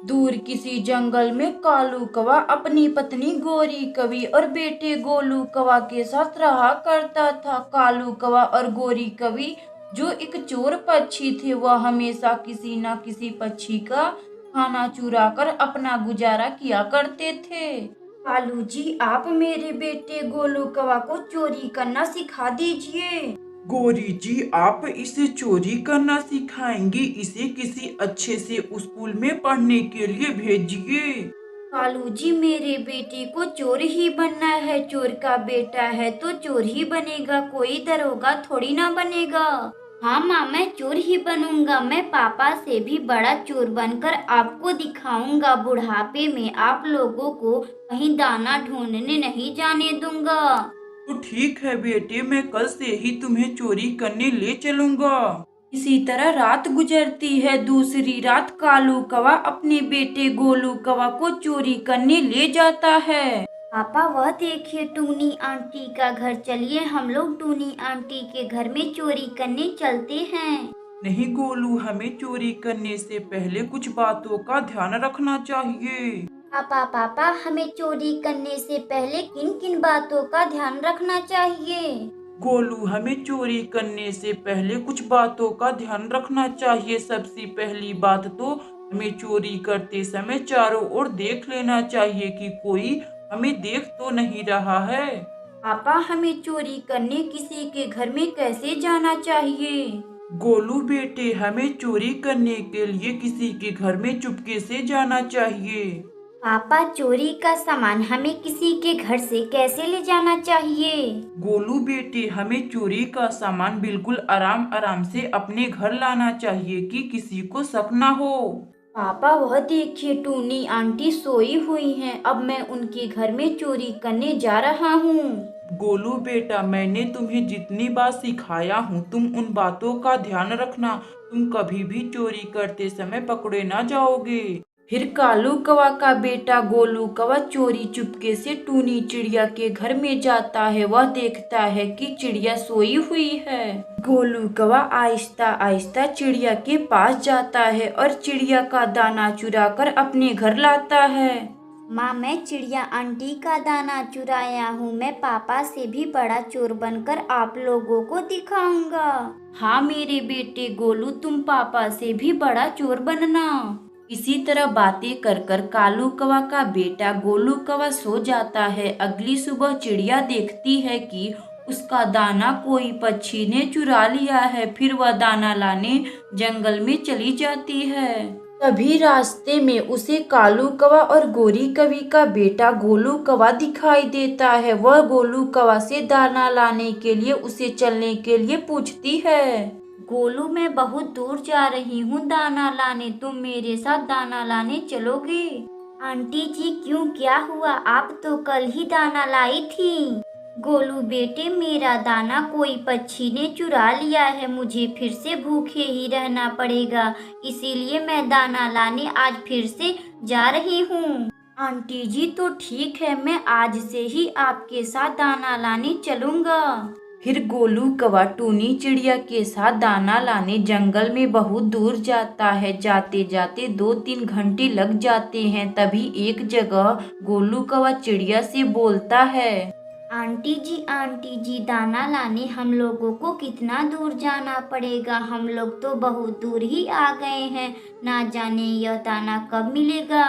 दूर किसी जंगल में कालू कौवा अपनी पत्नी गोरी कवि और बेटे गोलू कौवा के साथ रहा करता था। कालू कौवा और गोरी कवि जो एक चोर पक्षी थे, वह हमेशा किसी न किसी पक्षी का खाना चुरा कर अपना गुजारा किया करते थे। कालू जी, आप मेरे बेटे गोलू कौवा को चोरी करना सिखा दीजिए। गौरी जी, आप इसे चोरी करना सिखाएंगी? इसे किसी अच्छे से स्कूल में पढ़ने के लिए भेजिए। कालू जी, मेरे बेटे को चोर ही बनना है। चोर का बेटा है तो चोर ही बनेगा, कोई दरोगा थोड़ी ना बनेगा। हाँ माँ, मैं चोर ही बनूंगा। मैं पापा से भी बड़ा चोर बनकर आपको दिखाऊंगा। बुढ़ापे में आप लोगों को कहीं दाना ढूंढने नहीं जाने दूंगा। तो ठीक है बेटे, मैं कल से ही तुम्हें चोरी करने ले चलूंगा। इसी तरह रात गुजरती है। दूसरी रात कालू कौवा अपने बेटे गोलू कौवा को चोरी करने ले जाता है। पापा, वह देखिए टूनी आंटी का घर। चलिए हम लोग टूनी आंटी के घर में चोरी करने चलते हैं। नहीं गोलू, हमें चोरी करने से पहले कुछ बातों का ध्यान रखना चाहिए। पापा, हमें चोरी करने से पहले किन किन बातों का ध्यान रखना चाहिए? गोलू, हमें चोरी करने से पहले कुछ बातों का ध्यान रखना चाहिए। सबसे पहली बात तो हमें चोरी करते समय चारों ओर देख लेना चाहिए कि कोई हमें देख तो नहीं रहा है। पापा, हमें चोरी करने किसी के घर में कैसे जाना चाहिए? गोलू बेटे, हमें चोरी करने के लिए किसी के घर में चुपके से जाना चाहिए। पापा, चोरी का सामान हमें किसी के घर से कैसे ले जाना चाहिए? गोलू बेटे, हमें चोरी का सामान बिल्कुल आराम आराम से अपने घर लाना चाहिए कि किसी को शक ना हो। पापा, वह देखिए टूनी आंटी सोई हुई हैं। अब मैं उनके घर में चोरी करने जा रहा हूँ। गोलू बेटा, मैंने तुम्हें जितनी बार सिखाया हूँ तुम उन बातों का ध्यान रखना। तुम कभी भी चोरी करते समय पकड़े ना जाओगे। फिर कालू कौवा का बेटा गोलू कौवा चोरी चुपके से टूनी चिड़िया के घर में जाता है। वह देखता है कि चिड़िया सोई हुई है। गोलू कौवा आहिस्ता आहिस्ता चिड़िया के पास जाता है और चिड़िया का दाना चुरा कर अपने घर लाता है। माँ, मैं चिड़िया आंटी का दाना चुराया हूँ। मैं पापा से भी बड़ा चोर बनकर आप लोगों को दिखाऊंगा। हाँ मेरे बेटे गोलू, तुम पापा से भी बड़ा चोर बनना। इसी तरह बातें कर कर कालू कौवा का बेटा गोलू कौवा सो जाता है। अगली सुबह चिड़िया देखती है कि उसका दाना कोई पक्षी ने चुरा लिया है। फिर वह दाना लाने जंगल में चली जाती है। तभी रास्ते में उसे कालू कौवा और गोरी कवि का बेटा गोलू कौवा दिखाई देता है। वह गोलू कौवा से दाना लाने के लिए उसे चलने के लिए पूछती है। गोलू, मैं बहुत दूर जा रही हूँ दाना लाने, तुम मेरे साथ दाना लाने चलोगे? आंटी जी, क्यों, क्या हुआ? आप तो कल ही दाना लाई थी। गोलू बेटे, मेरा दाना कोई पक्षी ने चुरा लिया है। मुझे फिर से भूखे ही रहना पड़ेगा, इसीलिए मैं दाना लाने आज फिर से जा रही हूँ। आंटी जी, तो ठीक है, मैं आज से ही आपके साथ दाना लाने चलूंगा। फिर गोलू कौवा टूनी चिड़िया के साथ दाना लाने जंगल में बहुत दूर जाता है। जाते जाते 2-3 घंटे लग जाते हैं। तभी एक जगह गोलू कौवा चिड़िया से बोलता है। आंटी जी, दाना लाने हम लोगों को कितना दूर जाना पड़ेगा? हम लोग तो बहुत दूर ही आ गए हैं, ना जाने यह दाना कब मिलेगा।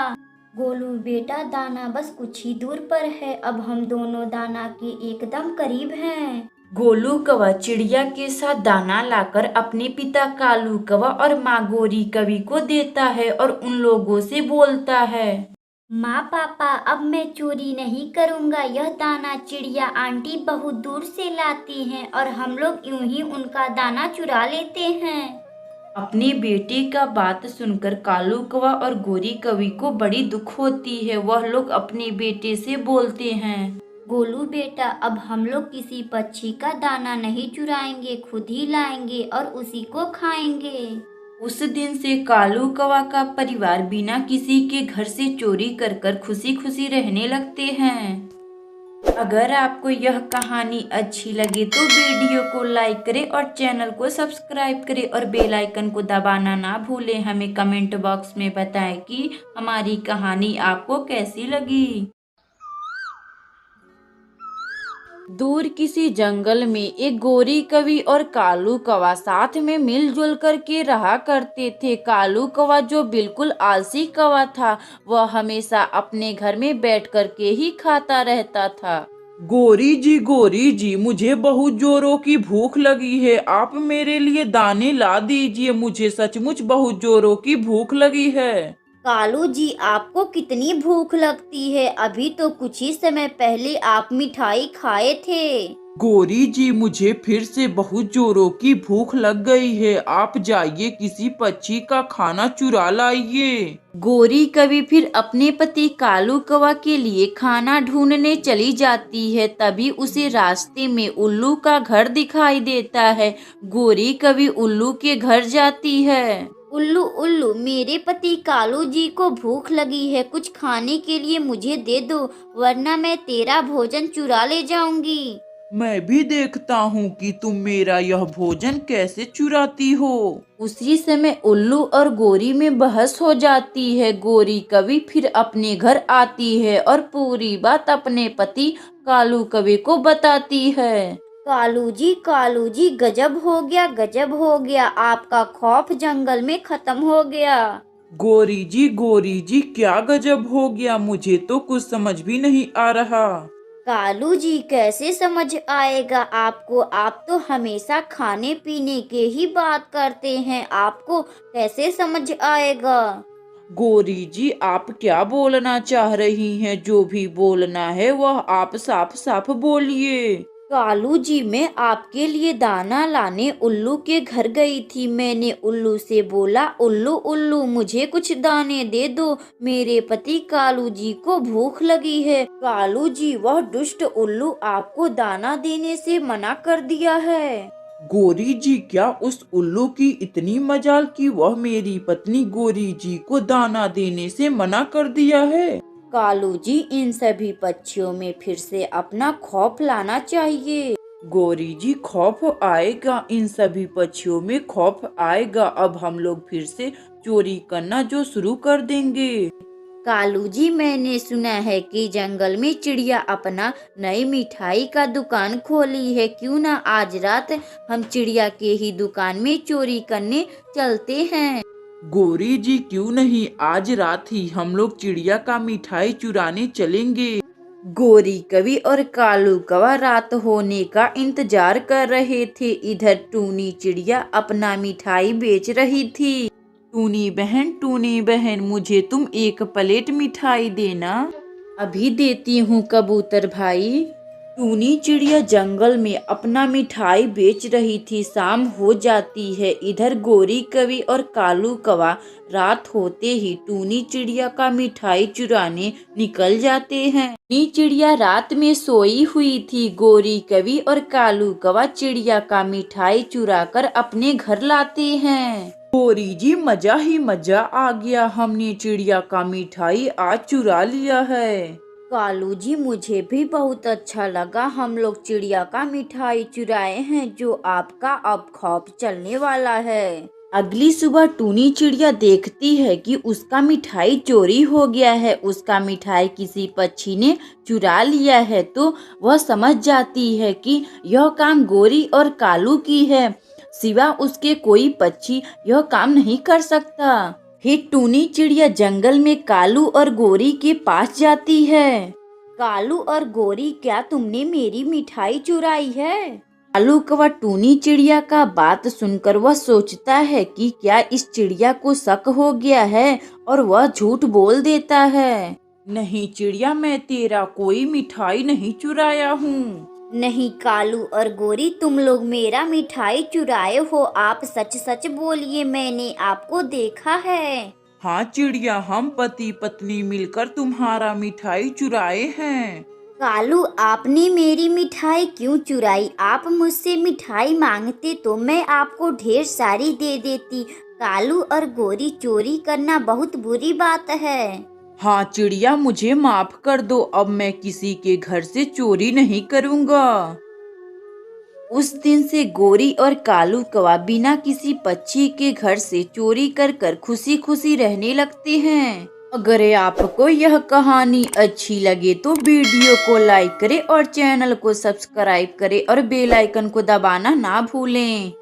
गोलू बेटा, दाना बस कुछ ही दूर पर है। अब हम दोनों दाना के एकदम करीब हैं। गोलू कौवा चिड़िया के साथ दाना लाकर अपने पिता कालू कौवा और माँ गोरी कवि को देता है और उन लोगों से बोलता है। माँ पापा, अब मैं चोरी नहीं करूँगा। यह दाना चिड़िया आंटी बहुत दूर से लाती हैं और हम लोग यूं ही उनका दाना चुरा लेते हैं। अपने बेटे का बात सुनकर कालू कौवा और गोरी कवि को बड़ी दुख होती है। वह लोग अपने बेटे से बोलते हैं। गोलू बेटा, अब हम लोग किसी पक्षी का दाना नहीं चुराएंगे, खुद ही लाएंगे और उसी को खाएंगे। उस दिन से कालू कौवा का परिवार बिना किसी के घर से चोरी कर कर खुशी खुशी रहने लगते हैं। अगर आपको यह कहानी अच्छी लगी तो वीडियो को लाइक करें और चैनल को सब्सक्राइब करें और बेल आइकन को दबाना ना भूलें। हमें कमेंट बॉक्स में बताएं कि हमारी कहानी आपको कैसी लगी। दूर किसी जंगल में एक गोरी कौवा और कालू कौवा साथ में मिलजुल कर के रहा करते थे। कालू कौवा जो बिल्कुल आलसी कौवा था, वह हमेशा अपने घर में बैठ कर के ही खाता रहता था। गोरी जी, मुझे बहुत जोरों की भूख लगी है। आप मेरे लिए दाने ला दीजिए, मुझे सचमुच बहुत जोरों की भूख लगी है। कालू जी, आपको कितनी भूख लगती है? अभी तो कुछ ही समय पहले आप मिठाई खाए थे। गोरी जी, मुझे फिर से बहुत जोरों की भूख लग गई है। आप जाइए किसी पक्षी का खाना चुरा लाइए। गोरी कवि फिर अपने पति कालू कौवा के लिए खाना ढूंढने चली जाती है। तभी उसे रास्ते में उल्लू का घर दिखाई देता है। गोरी कवि उल्लू के घर जाती है। उल्लू उल्लू, मेरे पति कालू जी को भूख लगी है, कुछ खाने के लिए मुझे दे दो, वरना मैं तेरा भोजन चुरा ले जाऊंगी। मैं भी देखता हूँ कि तुम मेरा यह भोजन कैसे चुराती हो। उसी समय उल्लू और गोरी में बहस हो जाती है। गोरी कवि फिर अपने घर आती है और पूरी बात अपने पति कालू कवि को बताती है। कालू जी, गजब हो गया, आपका खौफ जंगल में खत्म हो गया। गोरी जी, क्या गजब हो गया? मुझे तो कुछ समझ भी नहीं आ रहा। कालू जी, कैसे समझ आएगा आपको? आप तो हमेशा खाने पीने के ही बात करते हैं, आपको कैसे समझ आएगा? गोरी जी, आप क्या बोलना चाह रही हैं? जो भी बोलना है वह आप साफ साफ बोलिए। कालू जी, मैं आपके लिए दाना लाने उल्लू के घर गई थी। मैंने उल्लू से बोला, उल्लू उल्लू, मुझे कुछ दाने दे दो, मेरे पति कालू जी को भूख लगी है। कालू जी, वह दुष्ट उल्लू आपको दाना देने से मना कर दिया है। गोरी जी, क्या उस उल्लू की इतनी मजाल कि वह मेरी पत्नी गोरी जी को दाना देने से मना कर दिया है? कालू जी, इन सभी पक्षियों में फिर से अपना खौफ लाना चाहिए। गोरी जी, खौफ आएगा, इन सभी पक्षियों में खौफ आएगा। अब हम लोग फिर से चोरी करना जो शुरू कर देंगे। कालू जी, मैंने सुना है कि जंगल में चिड़िया अपना नई मिठाई का दुकान खोली है। क्यों ना आज रात हम चिड़िया के ही दुकान में चोरी करने चलते हैं। गोरी जी, क्यों नहीं, आज रात ही हम लोग चिड़िया का मिठाई चुराने चलेंगे। गोरी कवि और कालू कौवा रात होने का इंतजार कर रहे थे। इधर टूनी चिड़िया अपना मिठाई बेच रही थी। टूनी बहन, मुझे तुम एक प्लेट मिठाई देना। अभी देती हूँ कबूतर भाई। टूनी चिड़िया जंगल में अपना मिठाई बेच रही थी। शाम हो जाती है। इधर गोरी कवि और कालू कौवा रात होते ही टूनी चिड़िया का मिठाई चुराने निकल जाते हैं। टूनी चिड़िया रात में सोई हुई थी। गोरी कवि और कालू कौवा चिड़िया का मिठाई चुरा कर अपने घर लाते हैं। गोरी जी, मजा ही मजा आ गया, हमने चिड़िया का मिठाई आज चुरा लिया है। कालू जी, मुझे भी बहुत अच्छा लगा, हम लोग चिड़िया का मिठाई चुराए हैं, जो आपका अब खौफ चलने वाला है। अगली सुबह टूनी चिड़िया देखती है कि उसका मिठाई चोरी हो गया है। उसका मिठाई किसी पक्षी ने चुरा लिया है। तो वह समझ जाती है कि यह काम गोरी और कालू की है, सिवा उसके कोई पक्षी यह काम नहीं कर सकता। फिर टूनी चिड़िया जंगल में कालू और गोरी के पास जाती है। कालू और गोरी, क्या तुमने मेरी मिठाई चुराई है? कालू कौवा टूनी चिड़िया का बात सुनकर वह सोचता है कि क्या इस चिड़िया को शक हो गया है और वह झूठ बोल देता है। नहीं चिड़िया, मैं तेरा कोई मिठाई नहीं चुराया हूँ। नहीं कालू और गोरी, तुम लोग मेरा मिठाई चुराए हो। आप सच सच बोलिए, मैंने आपको देखा है। हाँ चिड़िया, हम पति पत्नी मिलकर तुम्हारा मिठाई चुराए हैं। कालू, आपने मेरी मिठाई क्यों चुराई? आप मुझसे मिठाई मांगते तो मैं आपको ढेर सारी दे देती। कालू और गोरी, चोरी करना बहुत बुरी बात है। हाँ चिड़िया, मुझे माफ कर दो, अब मैं किसी के घर से चोरी नहीं करूँगा। उस दिन से गोरी और कालू कौवा बिना किसी पक्षी के घर से चोरी कर कर खुशी खुशी रहने लगते हैं। अगर आपको यह कहानी अच्छी लगे तो वीडियो को लाइक करें और चैनल को सब्सक्राइब करें और बेल आइकन को दबाना ना भूलें।